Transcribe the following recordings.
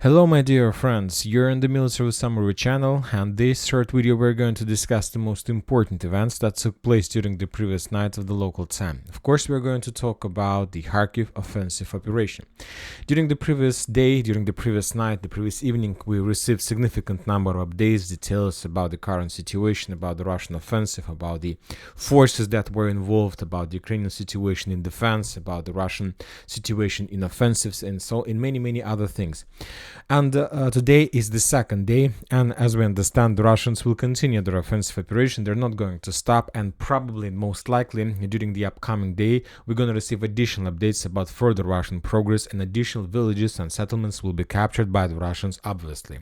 Hello my dear friends, you're in the Military Summary channel, and this short video we're going to discuss the most important events that took place during the previous night of the local time. Of course, we're going to talk about the Kharkiv offensive operation. During the previous day, during the previous night, the previous evening, we received significant number of updates, details about the current situation, about the Russian offensive, about the forces that were involved, about the Ukrainian situation in defense, about the Russian situation in offensives, and so in many other things. And today is the second day, and as we understand, the Russians will continue their offensive operation. They're not going to stop, and probably, most likely, during the upcoming day, we're going to receive additional updates about further Russian progress, and additional villages and settlements will be captured by the Russians, obviously.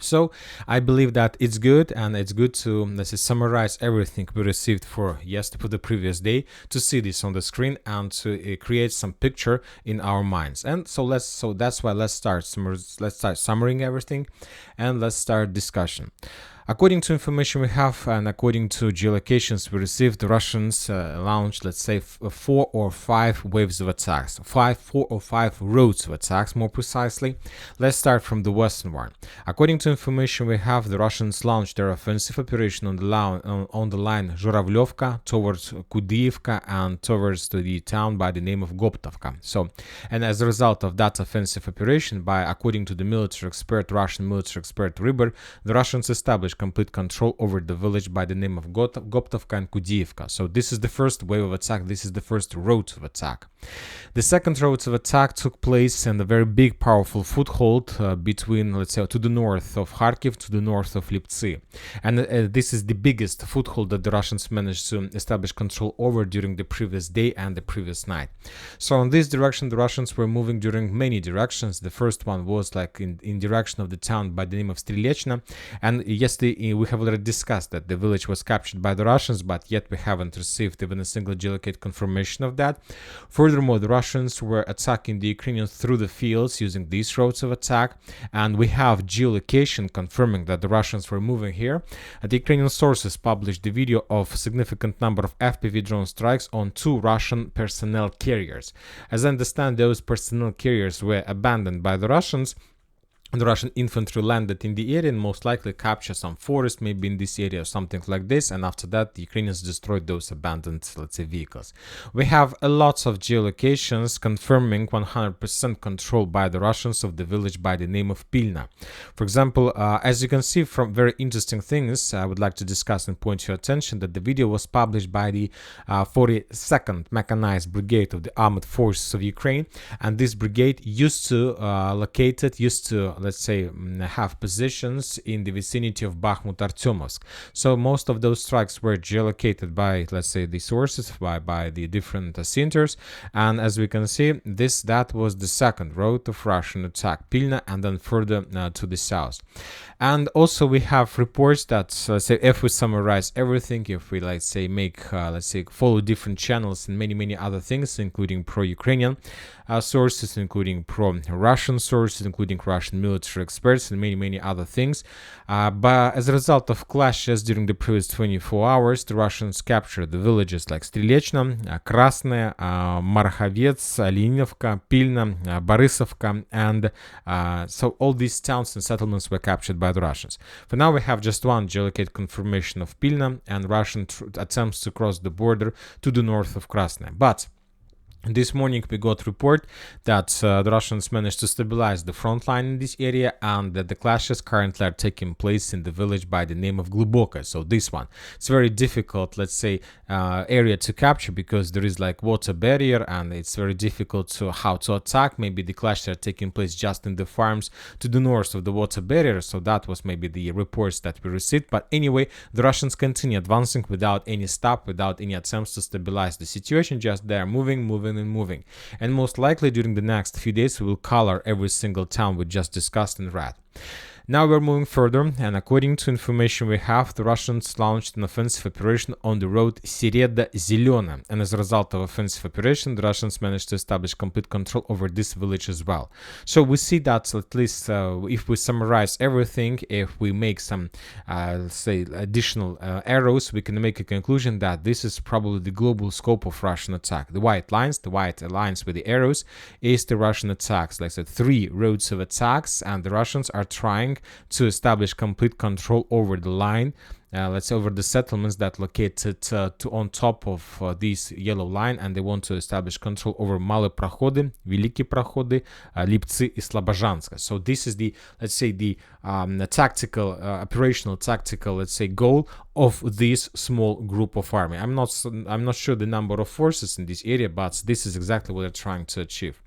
So I believe that it's good, and it's good to, let's say, summarize everything we received for the previous day, to see this on the screen and to create some picture in our minds. And so that's why let's start summarizing everything, and let's start discussion. According to information we have and according to geolocations we received, the Russians launched, let's say, 4 or 5 waves of attacks, 4 or 5 roads of attacks, more precisely. Let's start from the western one. According to information we have, the Russians launched their offensive operation on the line Zhuravlyovka towards Kudiivka and towards the town by the name of Goptovka. And as a result of that offensive operation, according to the Russian military expert Ryber, the Russians established complete control over the village by the name of Goptovka and Kudiivka. So this is the first wave of attack. This is the first road of attack. The second road of attack took place in a very big, powerful foothold between, let's say, to the north of Kharkiv, to the north of Liptsy. And this is the biggest foothold that the Russians managed to establish control over during the previous day and the previous night. So in this direction, the Russians were moving during many directions. The first one was like in direction of the town by the name of Strelechna, and yesterday we have already discussed that the village was captured by the Russians, but yet we haven't received even a single geolocate confirmation of that. Furthermore, the Russians were attacking the Ukrainians through the fields using these roads of attack, and we have geolocation confirming that the Russians were moving here. The Ukrainian sources published the video of a significant number of FPV drone strikes on 2 Russian personnel carriers. As I understand, those personnel carriers were abandoned by the Russians. The Russian infantry landed in the area and most likely captured some forest, maybe in this area or something like this, and after that the Ukrainians destroyed those abandoned, let's say, vehicles. We have a lot of geolocations confirming 100% control by the Russians of the village by the name of Pilna. For example, as you can see from very interesting things, I would like to discuss and point your attention that the video was published by the 42nd Mechanized Brigade of the Armed Forces of Ukraine, and this brigade used to let's say, have positions in the vicinity of Bakhmut, Artyomovsk. So most of those strikes were geolocated by, let's say, the sources, by the different centers. And as we can see, that was the second road of Russian attack, Pilna, and then further to the south. And also we have reports that, let's say, if we summarize everything, if we, let's say, follow different channels and many other things, including pro-Ukrainian sources, including pro-Russian sources, including Russian military experts, and many other things. But as a result of clashes during the previous 24 hours, the Russians captured the villages like Strelechna, Krasnaya, Marhavets, Alinovka, Pilna, Borisovka, and so all these towns and settlements were captured by the Russians. For now, we have just one geolocate confirmation of Pilna and Russian attempts to cross the border to the north of Krasnaya. But this morning we got report that the Russians managed to stabilize the front line in this area, and that the clashes currently are taking place in the village by the name of Gluboka. So this one, it's very difficult, let's say, area to capture, because there is like water barrier, and it's very difficult how to attack. Maybe the clashes are taking place just in the farms to the north of the water barrier. So that was maybe the reports that we received. But anyway, the Russians continue advancing without any stop, without any attempts to stabilize the situation. Just they're moving, and most likely during the next few days we will color every single town we just discussed and read. Now we're moving further, and according to information we have, the Russians launched an offensive operation on the road Sereda-Zelena, and as a result of offensive operation, the Russians managed to establish complete control over this village as well. So we see that, at least if we summarize everything, if we make some, say, additional arrows, we can make a conclusion that this is probably the global scope of Russian attack. The white lines with the arrows, is the Russian attacks. Like I said, 3 roads of attacks, and the Russians are trying to establish complete control over the line, let's say over the settlements that located on top of this yellow line, and they want to establish control over Male Prokhody, Veliki Prokhody, Liptsy, and Slobozhansk. So this is the, let's say, the tactical, operational tactical, let's say, goal of this small group of army. I'm not sure the number of forces in this area, but this is exactly what they're trying to achieve.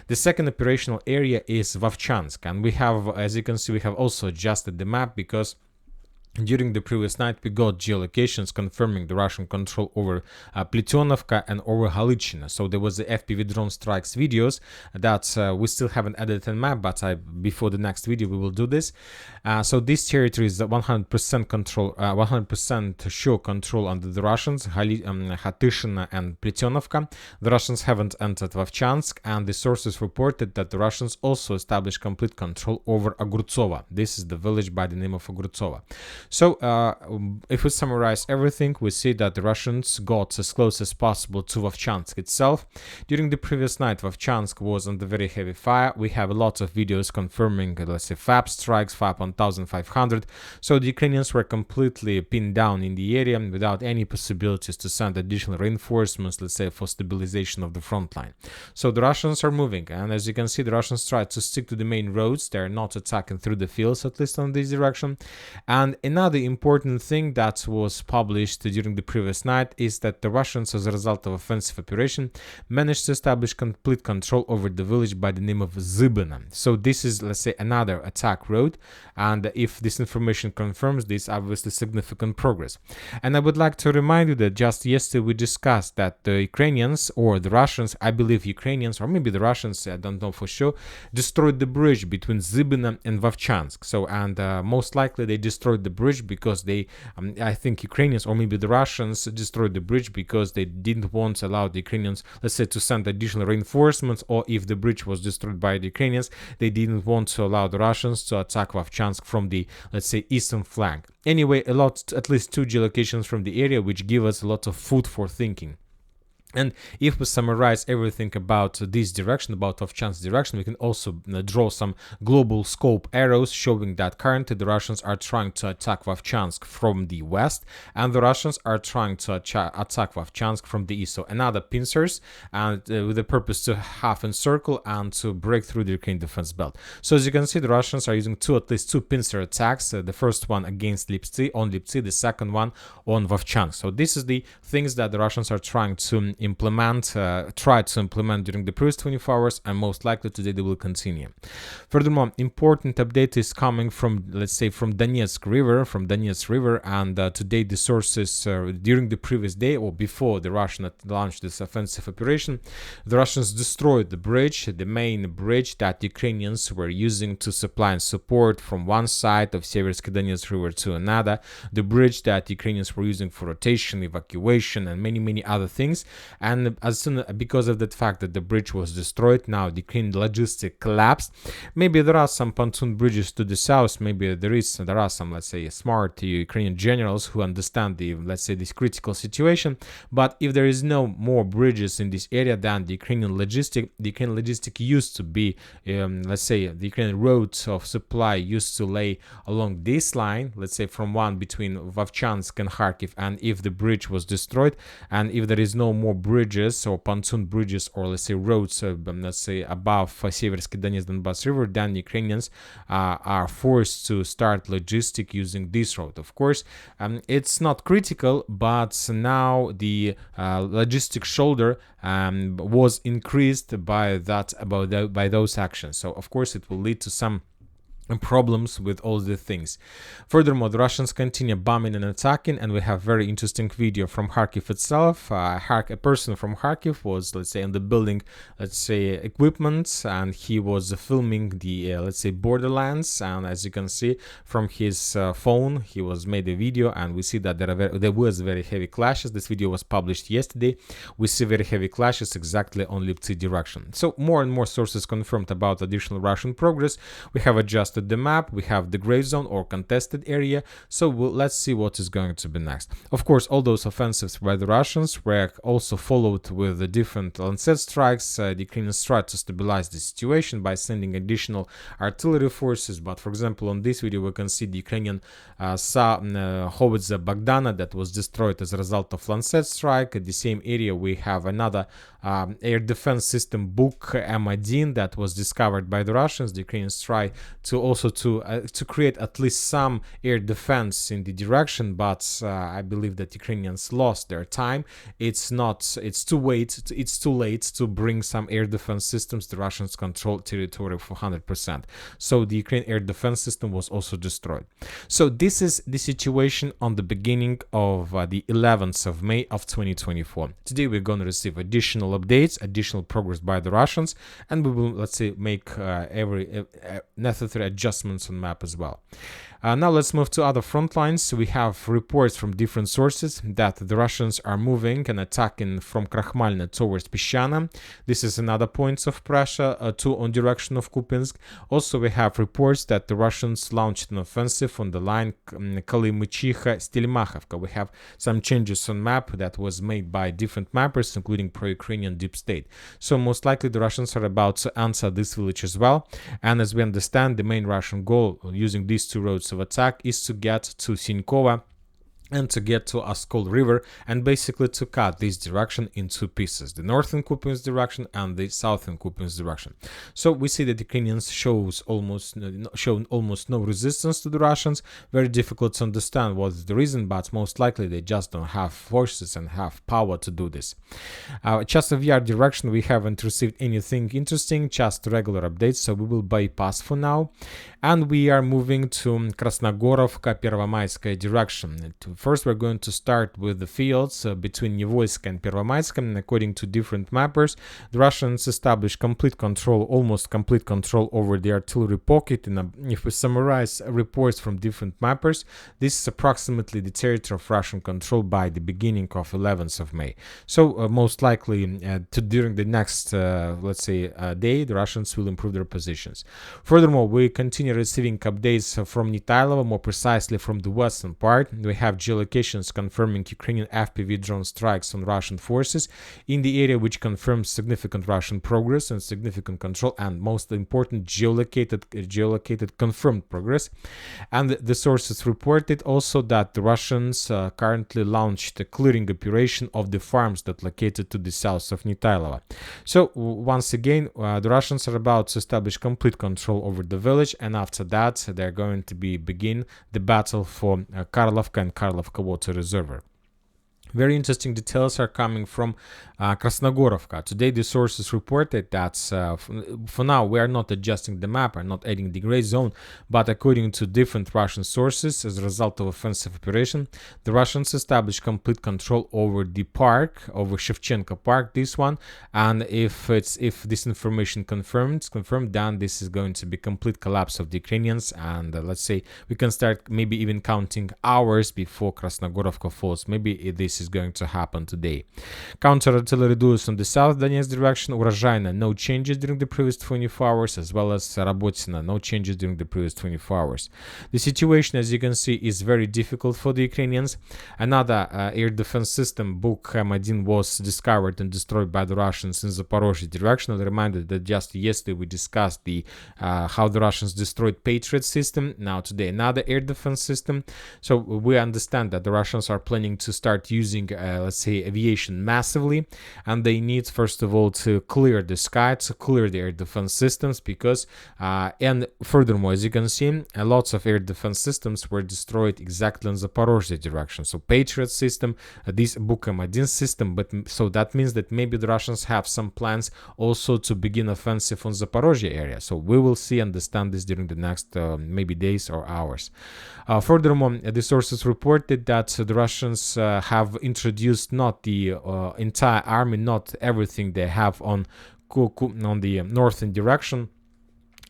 The second operational area is Vovchansk, and we have, as you can see, we have also adjusted the map because during the previous night we got geolocations confirming the Russian control over Plytionovka and over Halychina. So there was the FPV drone strikes videos that we still haven't added a map, but before the next video we will do this. So this territory is 100% control, 100% sure control under the Russians, Hatyshina and Plytionovka. The Russians haven't entered Vovchansk, and the sources reported that the Russians also established complete control over Ogurtsova. This is the village by the name of Ogurtsova. So if we summarize everything, we see that the Russians got as close as possible to Vovchansk itself. During the previous night, Vovchansk was under very heavy fire. We have a lot of videos confirming, let's say, FAB strikes, FAB 1500. So the Ukrainians were completely pinned down in the area without any possibilities to send additional reinforcements, let's say, for stabilization of the front line. So the Russians are moving, and as you can see, the Russians try to stick to the main roads. They're not attacking through the fields, at least on this direction. And another important thing that was published during the previous night is that the Russians, as a result of offensive operation, managed to establish complete control over the village by the name of Zybina. So this is, let's say, another attack road, and if this information confirms this, obviously significant progress. And I would like to remind you that just yesterday we discussed that the Ukrainians, or the Russians, I believe Ukrainians, or maybe the Russians, I don't know for sure, destroyed the bridge between Zybina and Vovchansk. So, and most likely they destroyed the bridge because they, I think Ukrainians, or maybe the Russians, destroyed the bridge because they didn't want to allow the Ukrainians, let's say, to send additional reinforcements, or if the bridge was destroyed by the Ukrainians, they didn't want to allow the Russians to attack Vovchansk from the, let's say, eastern flank. Anyway, at least 2 geolocations from the area, which give us a lot of food for thinking. And if we summarize everything about this direction, about Vovchansk direction, we can also draw some global scope arrows showing that currently the Russians are trying to attack Vovchansk from the west, and the Russians are trying to attack Vovchansk from the east. So another pincers, and with the purpose to half encircle and to break through the Ukrainian defense belt. So as you can see, the Russians are using at least two pincer attacks. The first one against Liptsy, the second one on Vovchansk. So this is the things that the Russians are trying to tried to implement during the previous 24 hours, and most likely today they will continue. Furthermore, important update is coming from, let's say, from Donetsk River, and today the sources during the previous day, or before the Russians launched this offensive operation, the Russians destroyed the bridge, the main bridge that Ukrainians were using to supply and support from one side of Seversky Donetsk River to another, the bridge that Ukrainians were using for rotation, evacuation, and many other things. And because of the fact that the bridge was destroyed, now the Ukrainian logistic collapsed. Maybe there are some pontoon bridges to the south. Maybe there are some, let's say, smart Ukrainian generals who understand this critical situation. But if there is no more bridges in this area, then the Ukrainian logistic used to be, let's say, the Ukrainian roads of supply used to lay along this line, let's say, from one between Vovchansk and Kharkiv. And if the bridge was destroyed, and if there is no more bridges or pontoon bridges, or let's say roads, let's say, above Seversky Donetsk River, then Ukrainians are forced to start logistic using this road. Of course, it's not critical, but now the logistic shoulder was increased by those actions. So of course it will lead to some and problems with all the things. Furthermore, the Russians continue bombing and attacking, and we have very interesting video from Kharkiv itself. A person from Kharkiv was, let's say, in the building, let's say, equipment, and he was filming the, let's say, borderlands. And as you can see from his phone, he was made a video, and we see that there was very heavy clashes. This video was published yesterday. We see very heavy clashes exactly on Liptsy direction. So more and more sources confirmed about additional Russian progress. We have adjusted the map, we have the gray zone or contested area, so let's see what is going to be next. Of course, all those offensives by the Russians were also followed with the different Lancet strikes. The Ukrainians tried to stabilize the situation by sending additional artillery forces, but for example on this video we can see the Ukrainian howitzer Bogdana that was destroyed as a result of Lancet strike. At the same area we have another air defense system Buk M1 that was discovered by the Russians. The Ukrainians try to create at least some air defense in the direction, but I believe that Ukrainians lost their time. It's too late to bring some air defense systems. The Russians control territory for 100%. So the Ukrainian air defense system was also destroyed. So this is the situation on the beginning of the 11th of May of 2024. Today we're going to receive additional updates, additional progress by the Russians, and we will, let's say, make every necessary adjustments on map as well. Now let's move to other front lines. We have reports from different sources that the Russians are moving and attacking from Krakhmalny towards Pischana. This is another point of pressure on direction of Kupyansk. Also, we have reports that the Russians launched an offensive on the line Kalymychiha-Stelmakhovka. We have some changes on map that was made by different mappers, including pro-Ukrainian Deep State. So most likely the Russians are about to answer this village as well. And as we understand, the main Russian goal using these two roads of attack is to get to Sinkova and to get to Oskol River, and basically to cut this direction in two pieces, the northern Kupyansk direction and the southern Kupyansk direction. So we see that the Ukrainians shown almost no resistance to the Russians. Very difficult to understand what is the reason, but most likely they just don't have forces and have power to do this. Chasiv Yar direction, we haven't received anything interesting, just regular updates, so we will bypass for now. And we are moving to Krasnogorovka-Pervomayskaya direction. First, we're going to start with the fields between Nivoysk and Pervomaysk. According to different mappers, the Russians established almost complete control over the artillery pocket. And if we summarize reports from different mappers, this is approximately the territory of Russian control by the beginning of 11th of May. So most likely during the next, let's say, day, the Russians will improve their positions. Furthermore, we continue receiving updates from Nitailova, more precisely from the western part. We have geolocations confirming Ukrainian FPV drone strikes on Russian forces in the area, which confirms significant Russian progress and significant control, and most important, geolocated confirmed progress. And the sources reported also that the Russians currently launched a clearing operation of the farms that located to the south of Nitailova. So once again, the Russians are about to establish complete control over the village, and after that they're going to begin the battle for Karlovka and Karlovka water reservoir. Very interesting details are coming from Krasnogorovka. Today, the sources reported that for now we are not adjusting the map and not adding the gray zone, but according to different Russian sources, as a result of offensive operation, the Russians established complete control over the park, over Shevchenko Park, this one. And if this information confirmed, then this is going to be complete collapse of the Ukrainians. And let's say we can start maybe even counting hours before Krasnogorovka falls. Maybe this is going to happen today. Counter-artillery duels on the south Donetsk direction. Urozhaina, no changes during the previous 24 hours, as well as Rabotina, no changes during the previous 24 hours. The situation, as you can see, is very difficult for the Ukrainians. Another air defense system, Buk M1, was discovered and destroyed by the Russians in Zaporozhye direction. I'll remind you that just yesterday we discussed how the Russians destroyed Patriot system. Now today another air defense system. So we understand that the Russians are planning to start using using, let's say, aviation massively, and they need, first of all, to clear the sky, to clear the air defense systems, because and furthermore, as you can see, lots of air defense systems were destroyed exactly in Zaporozhye direction. So Patriot system, this Bukhmut system, but so that means that maybe the Russians have some plans also to begin offensive on Zaporozhye area. So we will see, understand this during the next maybe days or hours. Furthermore, the sources reported that the Russians have introduced not the entire army, not everything they have on the northern direction.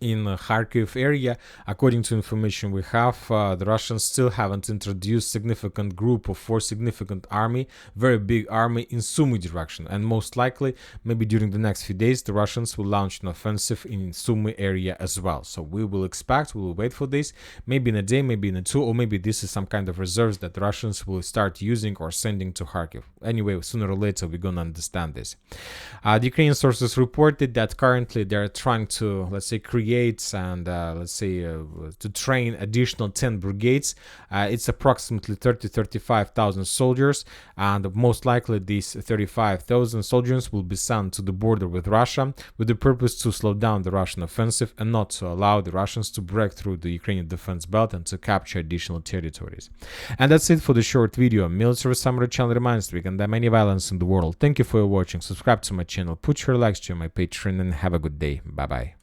In Kharkiv area, according to information we have, the Russians still haven't introduced significant group of significant army, very big army in Sumy direction, and most likely maybe during the next few days the Russians will launch an offensive in Sumy area as well. So we will wait for this, maybe in a day, maybe in a two, or maybe this is some kind of reserves that the Russians will start using or sending to Kharkiv. Anyway, sooner or later we're gonna understand this. The Ukrainian sources reported that currently they're trying to, let's say, create and to train additional 10 brigades. It's approximately 35,000 soldiers, and most likely these 35,000 soldiers will be sent to the border with Russia with the purpose to slow down the Russian offensive and not to allow the Russians to break through the Ukrainian defense belt and to capture additional territories. And that's it for the short video. Military Summary channel reminds we condemn any violence in the world. Thank you for watching. Subscribe to my channel, put your likes to my Patreon, and have a good day. Bye bye.